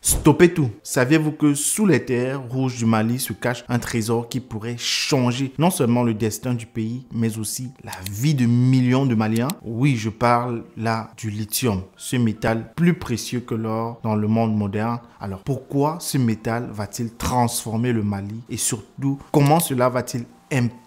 Stoppez tout. Saviez-vous que sous les terres rouges du Mali se cache un trésor qui pourrait changer non seulement le destin du pays, mais aussi la vie de millions de Maliens? Oui, je parle là du lithium, ce métal plus précieux que l'or dans le monde moderne. Alors pourquoi ce métal va-t-il transformer le Mali et surtout comment cela va-t-il impacter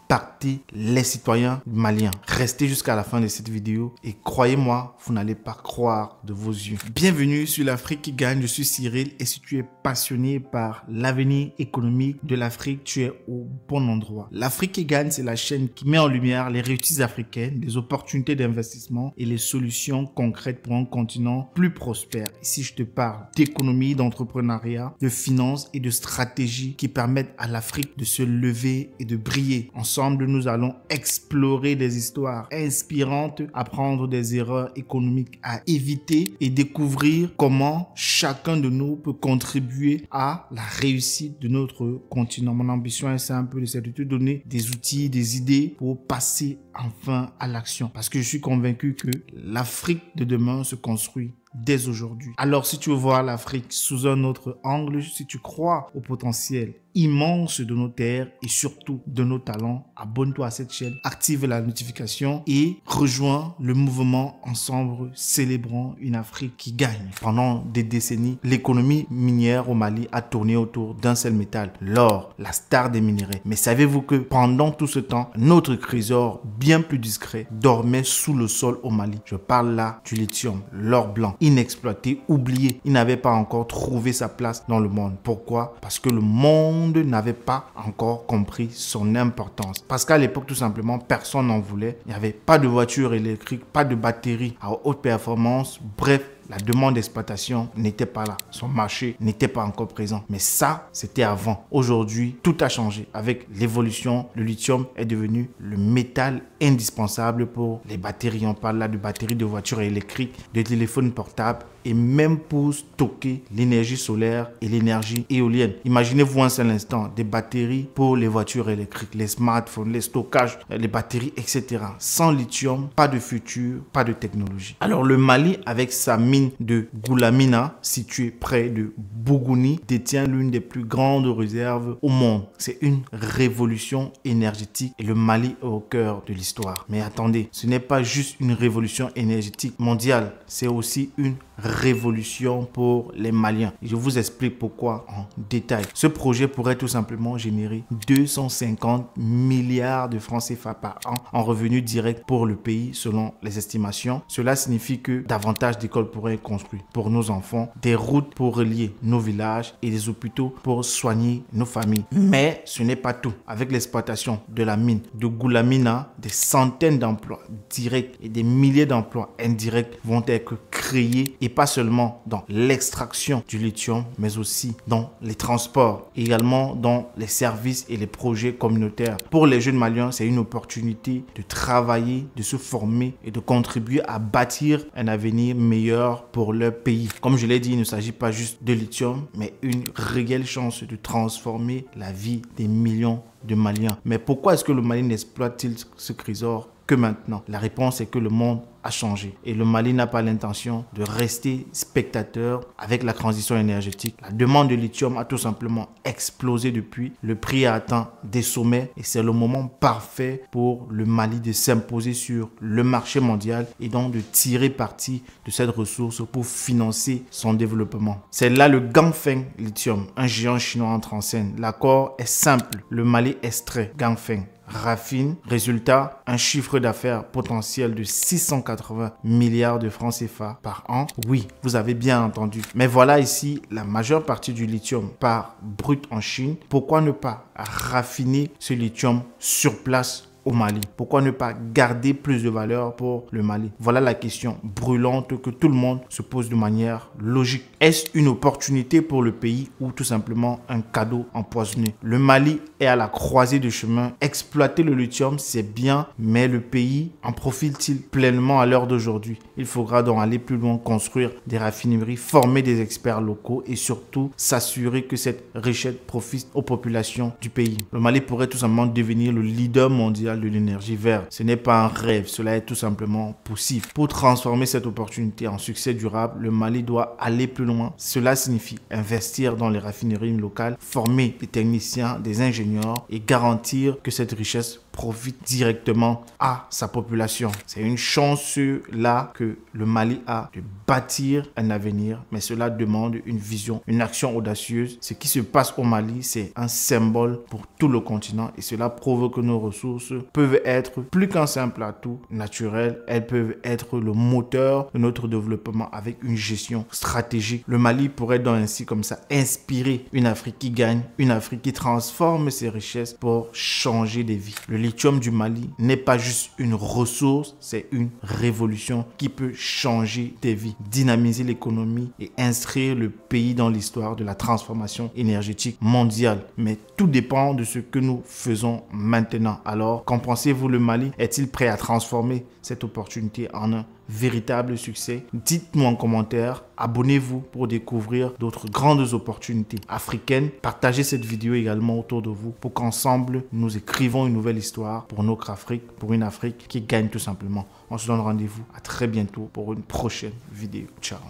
les citoyens maliens? Restez jusqu'à la fin de cette vidéo et croyez-moi, vous n'allez pas croire de vos yeux. Bienvenue sur l'Afrique qui gagne, je suis Cyril et si tu es passionné par l'avenir économique de l'Afrique, tu es au bon endroit. L'Afrique qui gagne, c'est la chaîne qui met en lumière les réussites africaines, les opportunités d'investissement et les solutions concrètes pour un continent plus prospère. Ici, je te parle d'économie, d'entrepreneuriat, de finances et de stratégies qui permettent à l'Afrique de se lever et de briller. Ensemble, nous allons explorer des histoires inspirantes, apprendre des erreurs économiques à éviter et découvrir comment chacun de nous peut contribuer à la réussite de notre continent. Mon ambition est simple, c'est de te donner des outils, des idées pour passer enfin à l'action. Parce que je suis convaincu que l'Afrique de demain se construit dès aujourd'hui. Alors si tu veux voir l'Afrique sous un autre angle, si tu crois au potentiel immense de nos terres et surtout de nos talents, abonne-toi à cette chaîne, active la notification et rejoins le mouvement Ensemble célébrons une Afrique qui gagne. Pendant des décennies, l'économie minière au Mali a tourné autour d'un seul métal, l'or, la star des minerais. Mais savez-vous que pendant tout ce temps, notre trésor bien plus discret dormait sous le sol au Mali? Je parle là du lithium, l'or blanc, inexploité, oublié. Il n'avait pas encore trouvé sa place dans le monde. Pourquoi? Parce que le monde n'avait pas encore compris son importance. Parce qu'à l'époque, tout simplement, personne n'en voulait. Il n'y avait pas de voiture électrique, pas de batterie à haute performance. Bref, la demande d'exploitation n'était pas là. Son marché n'était pas encore présent. Mais ça, c'était avant. Aujourd'hui, tout a changé. Avec l'évolution, le lithium est devenu le métal indispensable pour les batteries. On parle là de batteries de voitures électriques, de téléphones portables et même pour stocker l'énergie solaire et l'énergie éolienne. Imaginez-vous un seul instant des batteries pour les voitures électriques, les smartphones, les stockages, les batteries, etc. Sans lithium, pas de futur, pas de technologie. Alors le Mali, avec sa mine de Goulamina, située près de Bougouni, détient l'une des plus grandes réserves au monde. C'est une révolution énergétique et le Mali est au cœur de l'histoire. Mais attendez, ce n'est pas juste une révolution énergétique mondiale, c'est aussi une révolution pour les Maliens. Je vous explique pourquoi en détail. Ce projet pourrait tout simplement générer 250 milliards de francs CFA par an en revenus directs pour le pays selon les estimations. Cela signifie que davantage d'écoles pourraient être construites pour nos enfants, des routes pour relier nos villages et des hôpitaux pour soigner nos familles. Mais ce n'est pas tout. Avec l'exploitation de la mine de Goulamina, des centaines d'emplois directs et des milliers d'emplois indirects vont être créés et pas seulement dans l'extraction du lithium, mais aussi dans les transports, également dans les services et les projets communautaires. Pour les jeunes Maliens, c'est une opportunité de travailler, de se former et de contribuer à bâtir un avenir meilleur pour leur pays. Comme je l'ai dit, il ne s'agit pas juste de lithium, mais une réelle chance de transformer la vie des millions de Maliens. Mais pourquoi est-ce que le Mali n'exploite-t-il ce trésor que maintenant? La réponse est que le monde a changé et le Mali n'a pas l'intention de rester spectateur avec la transition énergétique. La demande de lithium a tout simplement explosé depuis. Le prix a atteint des sommets et c'est le moment parfait pour le Mali de s'imposer sur le marché mondial et donc de tirer parti de cette ressource pour financer son développement. C'est là le Ganfeng Lithium, un géant chinois entre en scène. L'accord est simple. Le Mali extrait Ganfeng, raffine, résultat, un chiffre d'affaires potentiel de 680 milliards de francs CFA par an. Oui, vous avez bien entendu. Mais voilà ici la majeure partie du lithium part brut en Chine. Pourquoi ne pas raffiner ce lithium sur place au Mali? Pourquoi ne pas garder plus de valeur pour le Mali? Voilà la question brûlante que tout le monde se pose de manière logique. Est-ce une opportunité pour le pays ou tout simplement un cadeau empoisonné? Le Mali est à la croisée de chemin. Exploiter le lithium, c'est bien, mais le pays en profite-t-il pleinement à l'heure d'aujourd'hui? Il faudra donc aller plus loin, construire des raffineries, former des experts locaux et surtout s'assurer que cette richesse profite aux populations du pays. Le Mali pourrait tout simplement devenir le leader mondial mondiale de l'énergie verte. Ce n'est pas un rêve, cela est tout simplement possible. Pour transformer cette opportunité en succès durable, le Mali doit aller plus loin. Cela signifie investir dans les raffineries locales, former des techniciens, des ingénieurs et garantir que cette richesse profite directement à sa population. C'est une chance là que le Mali a de bâtir un avenir, mais cela demande une vision, une action audacieuse. Ce qui se passe au Mali, c'est un symbole pour tout le continent et cela prouve que nos ressources peuvent être plus qu'un simple atout naturel, elles peuvent être le moteur de notre développement avec une gestion stratégique. Le Mali pourrait donc ainsi comme ça inspirer une Afrique qui gagne, une Afrique qui transforme ses richesses pour changer des vies. Le lithium du Mali n'est pas juste une ressource, c'est une révolution qui peut changer des vies, dynamiser l'économie et inscrire le pays dans l'histoire de la transformation énergétique mondiale. Mais tout dépend de ce que nous faisons maintenant. Alors, qu'en pensez-vous? Le Mali est-il prêt à transformer cette opportunité en un véritable succès? Dites-nous en commentaire, abonnez-vous pour découvrir d'autres grandes opportunités africaines. Partagez cette vidéo également autour de vous pour qu'ensemble nous écrivons une nouvelle histoire pour notre Afrique, pour une Afrique qui gagne tout simplement. On se donne rendez-vous à très bientôt pour une prochaine vidéo. Ciao.